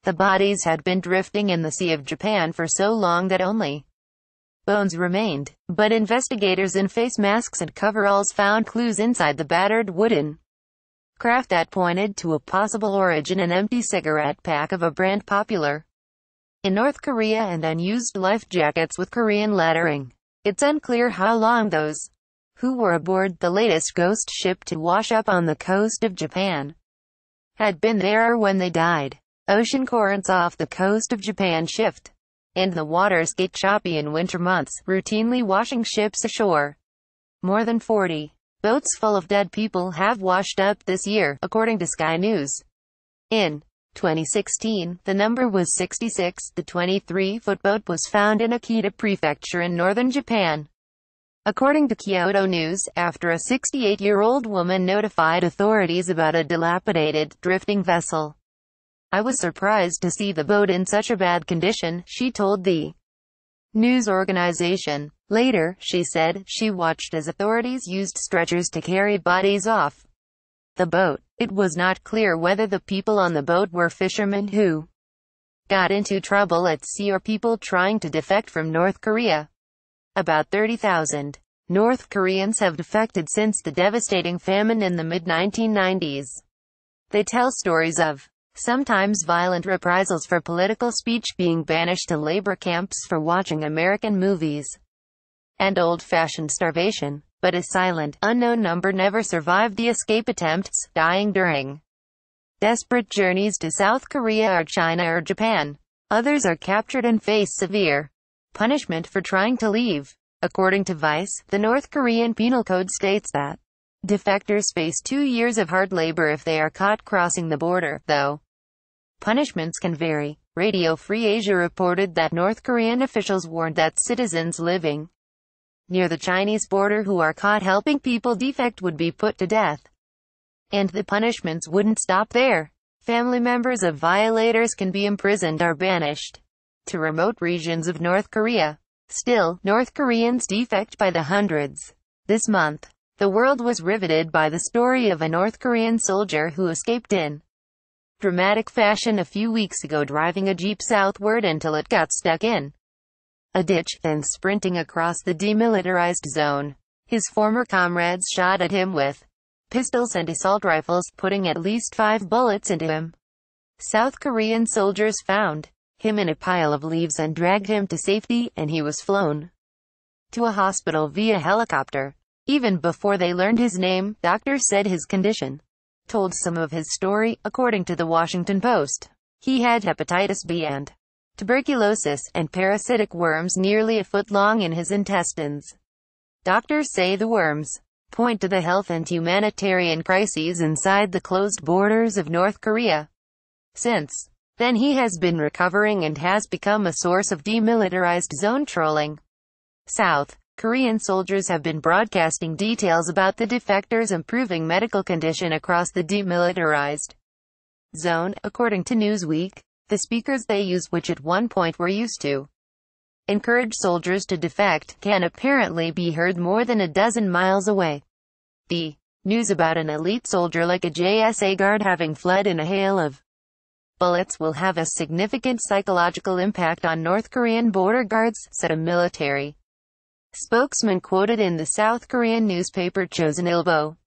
The bodies had been drifting in the Sea of Japan for so long that only bones remained, but investigators in face masks and coveralls found clues inside the battered wooden craft that pointed to a possible origin: an empty cigarette pack of a brand popular in North Korea and unused life jackets with Korean lettering. It's unclear how long those who were aboard the latest ghost ship to wash up on the coast of Japan had been there when they died. Ocean currents off the coast of Japan shift, and the waters get choppy in winter months, routinely washing ships ashore. More than 40 boats full of dead people have washed up this year, according to Sky News. In 2016, the number was 66. The 23-foot boat was found in Akita Prefecture in northern Japan, according to Kyoto News, after a 68-year-old woman notified authorities about a dilapidated, drifting vessel. "I was surprised to see the boat in such a bad condition," she told the news organization. Later, she said, she watched as authorities used stretchers to carry bodies off the boat. It was not clear whether the people on the boat were fishermen who got into trouble at sea or people trying to defect from North Korea. About 30,000 North Koreans have defected since the devastating famine in the mid-1990s. They tell stories of sometimes violent reprisals for political speech, being banished to labor camps for watching American movies, and old-fashioned starvation. But a silent, unknown number never survived the escape attempts, dying during desperate journeys to South Korea or China or Japan. Others are captured and face severe punishment for trying to leave. According to Vice, the North Korean Penal Code states that defectors face 2 years of hard labor if they are caught crossing the border, though punishments can vary. Radio Free Asia reported that North Korean officials warned that citizens living near the Chinese border who are caught helping people defect would be put to death. And the punishments wouldn't stop there. Family members of violators can be imprisoned or banished to remote regions of North Korea. Still, North Koreans defect by the hundreds. This month, the world was riveted by the story of a North Korean soldier who escaped in dramatic fashion a few weeks ago, driving a jeep southward until it got stuck in a ditch, then sprinting across the demilitarized zone. His former comrades shot at him with pistols and assault rifles, putting at least 5 bullets into him. South Korean soldiers found him in a pile of leaves and dragged him to safety, and he was flown to a hospital via helicopter. Even before they learned his name, doctors said his condition told some of his story, according to the Washington Post. He had hepatitis B and tuberculosis, and parasitic worms nearly a foot long in his intestines. Doctors say the worms point to the health and humanitarian crises inside the closed borders of North Korea. Since then he has been recovering and has become a source of demilitarized zone trolling. South Korean soldiers have been broadcasting details about the defectors' improving medical condition across the demilitarized zone, according to Newsweek. The speakers they use, which at one point were used to encourage soldiers to defect, can apparently be heard more than a dozen miles away. The news about an elite soldier like a JSA guard having fled in a hail of bullets will have a significant psychological impact on North Korean border guards, said a military spokesman quoted in the South Korean newspaper Chosun Ilbo.